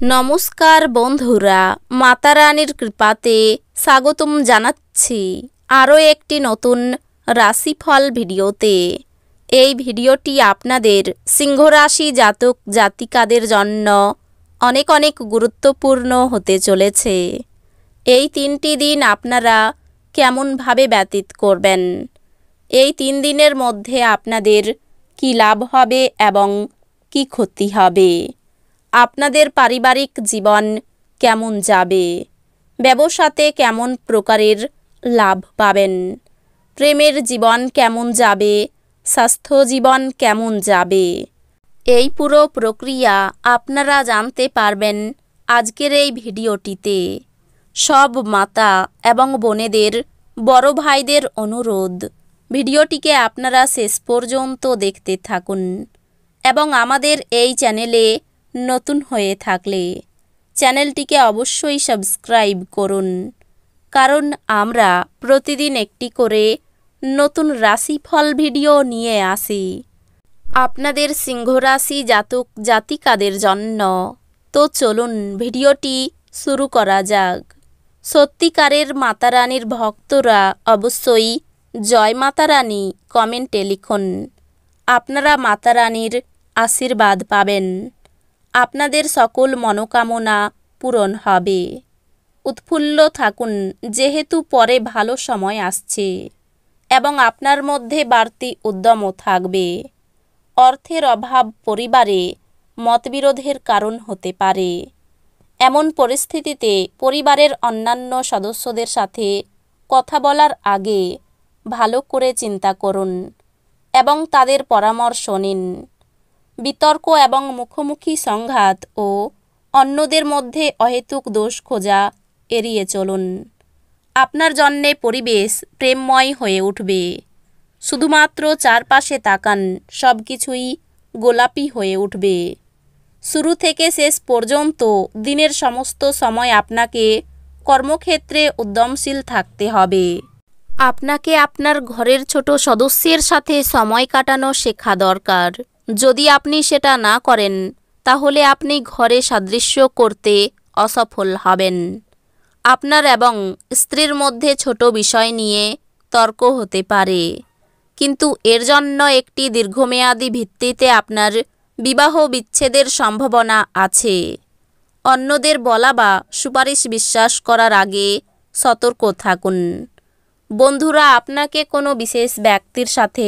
নমস্কার বন্ধুরা, মাতা রানীর কৃপাতে স্বাগতম জানাচ্ছি আরও একটি নতুন রাশিফল ভিডিওতে। এই ভিডিওটি আপনাদের সিংহ রাশি জাতক জাতিকাদের জন্য অনেক অনেক গুরুত্বপূর্ণ হতে চলেছে। এই 3টি দিন আপনারা কেমনভাবে ব্যতীত করবেন, এই 3 দিনের মধ্যে আপনাদের কি লাভ হবে এবং কি ক্ষতি হবে, আপনাদের পারিবারিক জীবন কেমন যাবে, ব্যবসাতে কেমন প্রকারের লাভ পাবেন, প্রেমের জীবন কেমন যাবে, স্বাস্থ্য জীবন কেমন যাবে, এই পুরো প্রক্রিয়া আপনারা জানতে পারবেন আজকের এই ভিডিওটিতে। সব মাতা এবং বোনেদের, বড় ভাইদের অনুরোধ, ভিডিওটিকে আপনারা শেষ পর্যন্ত দেখতে থাকুন এবং আমাদের এই চ্যানেলে নতুন হয়ে থাকলে চ্যানেলটিকে অবশ্যই সাবস্ক্রাইব করুন, কারণ আমরা প্রতিদিন একটি করে নতুন রাশিফল ভিডিও নিয়ে আসি আপনাদের সিংহ রাশি জাতক জাতিকাদের জন্য। তো চলুন ভিডিওটি শুরু করা যাক। সত্যিকারের মাতা রানীর ভক্তরা অবশ্যই জয় মাতা রানী কমেন্টে লিখুন। আপনারা মাতা রানীর আশীর্বাদ পাবেন, আপনাদের সকল মনোকামনা পূরণ হবে। উৎফুল্ল থাকুন, যেহেতু পরে ভালো সময় আসছে এবং আপনার মধ্যে বাড়তি উদ্যমও থাকবে। অর্থের অভাব পরিবারে মতবিরোধের কারণ হতে পারে। এমন পরিস্থিতিতে পরিবারের অন্যান্য সদস্যদের সাথে কথা বলার আগে ভালো করে চিন্তা করুন এবং তাদের পরামর্শ নিন। বিতর্ক এবং মুখোমুখি সংঘাত ও অন্যদের মধ্যে অহেতুক দোষ খোঁজা এড়িয়ে চলুন। আপনার জন্যে পরিবেশ প্রেমময় হয়ে উঠবে। শুধুমাত্র চারপাশে তাকান, সব কিছুই গোলাপি হয়ে উঠবে। শুরু থেকে শেষ পর্যন্ত দিনের সমস্ত সময় আপনাকে কর্মক্ষেত্রে উদ্যমশীল থাকতে হবে। আপনাকে আপনার ঘরের ছোট সদস্যের সাথে সময় কাটানো শেখা দরকার। যদি আপনি সেটা না করেন, তাহলে আপনি ঘরে সাদৃশ্য করতে অসফল হবেন। আপনার এবং স্ত্রীর মধ্যে ছোট বিষয় নিয়ে তর্ক হতে পারে, কিন্তু এর জন্য একটি দীর্ঘমেয়াদী ভিত্তিতে আপনার বিবাহ বিচ্ছেদের সম্ভাবনা আছে। অন্যদের বলা বা সুপারিশ বিশ্বাস করার আগে সতর্ক থাকুন। বন্ধুরা আপনাকে কোনো বিশেষ ব্যক্তির সাথে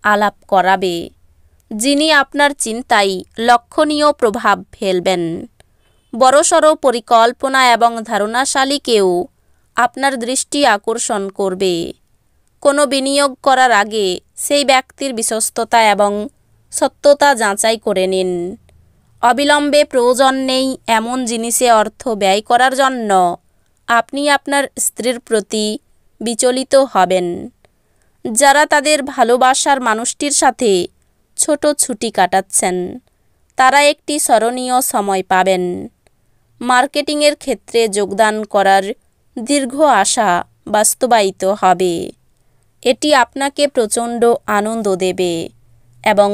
আলাপ করাবে, যিনি আপনার চিন্তায় লক্ষণীয় প্রভাব ফেলবেন। বড়সড় পরিকল্পনা এবং ধারণাশালী কেউ আপনার দৃষ্টি আকর্ষণ করবে। কোনো বিনিয়োগ করার আগে সেই ব্যক্তির বিশ্বস্ততা এবং সত্যতা যাচাই করে নিন। অবিলম্বে প্রয়োজন নেই এমন জিনিসে অর্থ ব্যয় করার জন্য আপনি আপনার স্ত্রীর প্রতি বিচলিত হবেন। যারা তাদের ভালোবাসার মানুষটির সাথে ছোট ছুটি কাটাচ্ছেন, তারা একটি স্মরণীয় সময় পাবেন। মার্কেটিংয়ের ক্ষেত্রে যোগদান করার দীর্ঘ আশা বাস্তবায়িত হবে। এটি আপনাকে প্রচণ্ড আনন্দ দেবে এবং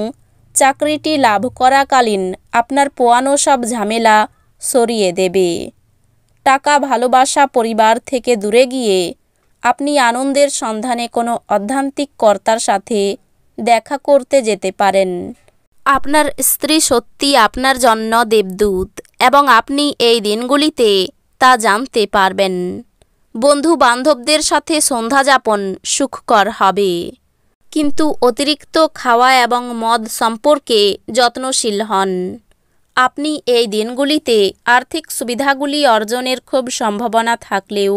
চাকরিটি লাভ করাকালীন আপনার পোয়ানো সব ঝামেলা সরিয়ে দেবে। টাকা, ভালোবাসা, পরিবার থেকে দূরে গিয়ে আপনি আনন্দের সন্ধানে কোনো অধ্যাত্মিক কর্তার সাথে দেখা করতে যেতে পারেন। আপনার স্ত্রী সত্যি আপনার জন্য দেবদূত এবং আপনি এই দিনগুলিতে তা জানতে পারবেন। বন্ধু বান্ধবদের সাথে সন্ধ্যা যাপন সুখকর হবে, কিন্তু অতিরিক্ত খাওয়া এবং মদ সম্পর্কে যত্নশীল হন। আপনি এই দিনগুলিতে আর্থিক সুবিধাগুলি অর্জনের খুব সম্ভাবনা থাকলেও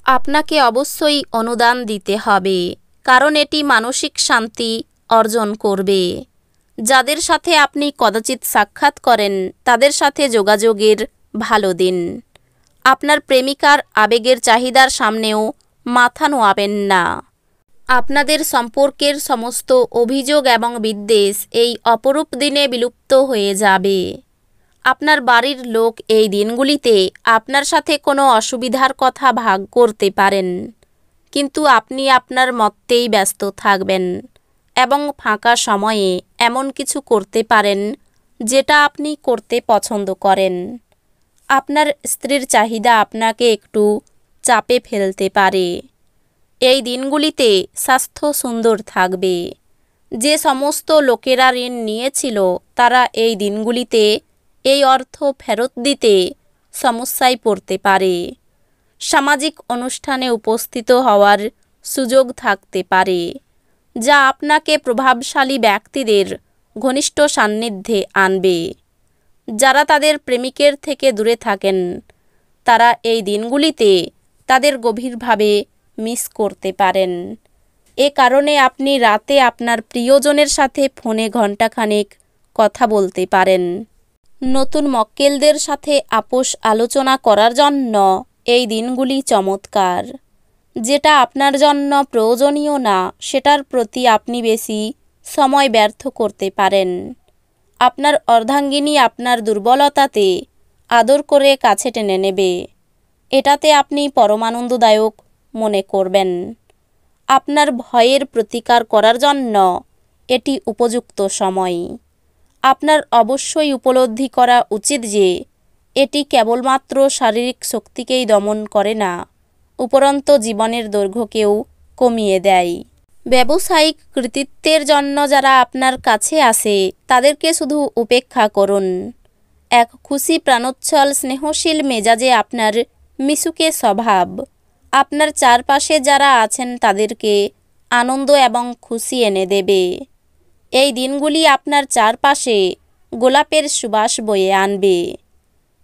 আপনাকে অবশ্যই অনুদান দিতে হবে, কারণ এটি মানসিক শান্তি অর্জন করবে। যাদের সাথে আপনি কদাচিৎ সাক্ষাৎ করেন, তাদের সাথে যোগাযোগের ভালো দিন। আপনার প্রেমিকার আবেগের চাহিদার সামনেও মাথা নোয়াবেন না। আপনাদের সম্পর্কের সমস্ত অভিযোগ এবং বিদ্বেষ এই অপরূপ দিনে বিলুপ্ত হয়ে যাবে। আপনার বাড়ির লোক এই দিনগুলিতে আপনার সাথে কোনো অসুবিধার কথা ভাগ করতে পারেন, কিন্তু আপনি আপনার মতেই ব্যস্ত থাকবেন এবং ফাঁকা সময়ে এমন কিছু করতে পারেন যেটা আপনি করতে পছন্দ করেন। আপনার স্ত্রীর চাহিদা আপনাকে একটু চাপে ফেলতে পারে। এই দিনগুলিতে স্বাস্থ্য সুন্দর থাকবে। যে সমস্ত লোকেরা ঋণ নিয়েছিল তারা এই দিনগুলিতে এই অর্থ ফেরত দিতে সমস্যায় পড়তে পারে। সামাজিক অনুষ্ঠানে উপস্থিত হওয়ার সুযোগ থাকতে পারে, যা আপনাকে প্রভাবশালী ব্যক্তিদের ঘনিষ্ঠ সান্নিধ্যে আনবে। যারা তাদের প্রেমিকের থেকে দূরে থাকেন তারা এই দিনগুলিতে তাদের গভীরভাবে মিস করতে পারেন। এ কারণে আপনি রাতে আপনার প্রিয়জনের সাথে ফোনে ঘণ্টাখানেক কথা বলতে পারেন। নতুন মক্কেলদের সাথে আপোষ আলোচনা করার জন্য এই দিনগুলি চমৎকার। যেটা আপনার জন্য প্রয়োজনীয় না সেটার প্রতি আপনি বেশি সময় ব্যর্থ করতে পারেন। আপনার অর্ধাঙ্গিনী আপনার দুর্বলতাতে আদর করে কাছে টেনে নেবে। এটাতে আপনি পরমানন্দদায়ক মনে করবেন। আপনার ভয়ের প্রতিকার করার জন্য এটি উপযুক্ত সময়। আপনার অবশ্যই উপলব্ধি করা উচিত যে এটি কেবলমাত্র শারীরিক শক্তিকেই দমন করে না, উপরন্তু জীবনের দৈর্ঘ্যকেও কমিয়ে দেয়। ব্যবসায়িক কৃতিত্বের জন্য যারা আপনার কাছে আসে তাদেরকে শুধু উপেক্ষা করুন। এক খুশি প্রাণোচ্ছল স্নেহশীল মেজাজে আপনার মিশুকে স্বভাব আপনার চারপাশে যারা আছেন তাদেরকে আনন্দ এবং খুশি এনে দেবে। এই দিনগুলি আপনার চারপাশে গোলাপের সুবাস বয়ে আনবে।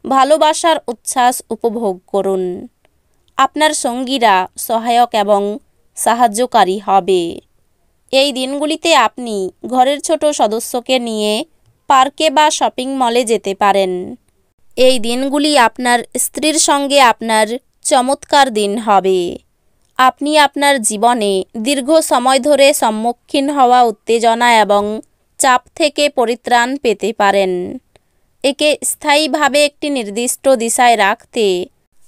ভালোবাসার উচ্ছ্বাস উপভোগ করুন। আপনার সঙ্গীরা সহায়ক এবং সাহায্যকারী হবে। এই দিনগুলিতে আপনি ঘরের ছোট সদস্যকে নিয়ে পার্কে বা শপিং মলে যেতে পারেন। এই দিনগুলি আপনার স্ত্রীর সঙ্গে আপনার চমৎকার দিন হবে। আপনি আপনার জীবনে দীর্ঘ সময় ধরে সম্মুখীন হওয়া উত্তেজনা এবং চাপ থেকে পরিত্রাণ পেতে পারেন। একে স্থায়ীভাবে একটি নির্দিষ্ট দিশায় রাখতে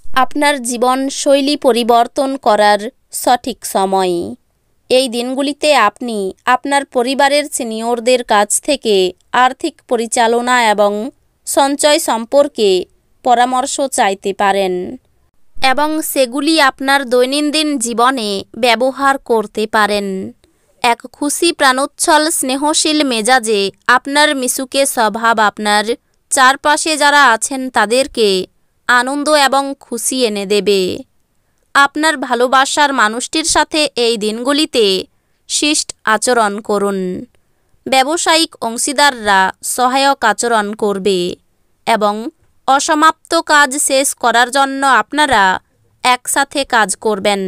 আপনার জীবনশৈলী পরিবর্তন করার সঠিক সময়। এই দিনগুলিতে আপনি আপনার পরিবারের সিনিয়রদের কাছ থেকে আর্থিক পরিচালনা এবং সঞ্চয় সম্পর্কে পরামর্শ চাইতে পারেন এবং সেগুলি আপনার দৈনন্দিন জীবনে ব্যবহার করতে পারেন। এক খুশি প্রাণোচ্ছল স্নেহশীল মেজাজে আপনার মিশুকে স্বভাব আপনার চারপাশে যারা আছেন তাদেরকে আনন্দ এবং খুশি এনে দেবে। আপনার ভালোবাসার মানুষটির সাথে এই দিনগুলিতে শিষ্ট আচরণ করুন। ব্যবসায়িক অংশীদাররা সহায়ক আচরণ করবে এবং অসমাপ্ত কাজ শেষ করার জন্য আপনারা একসাথে কাজ করবেন।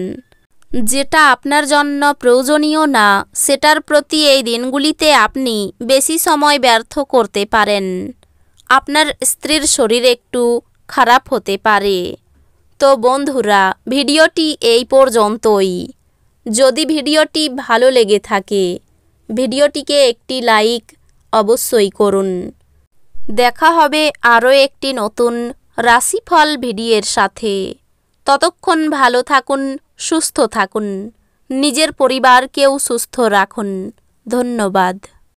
যেটা আপনার জন্য প্রয়োজনীয় না সেটার প্রতি এই দিনগুলিতে আপনি বেশি সময় ব্যর্থ করতে পারেন। আপনার স্ত্রীর শরীর একটু খারাপ হতে পারে। তো বন্ধুরা, ভিডিওটি এই পর্যন্তই। যদি ভিডিওটি ভালো লেগে থাকে ভিডিওটিকে একটি লাইক অবশ্যই করুন। দেখা হবে আরও একটি নতুন রাশিফল ভিডিওর সাথে। ততক্ষণ ভালো থাকুন, সুস্থ থাকুন, নিজের পরিবারকেও সুস্থ রাখুন। ধন্যবাদ।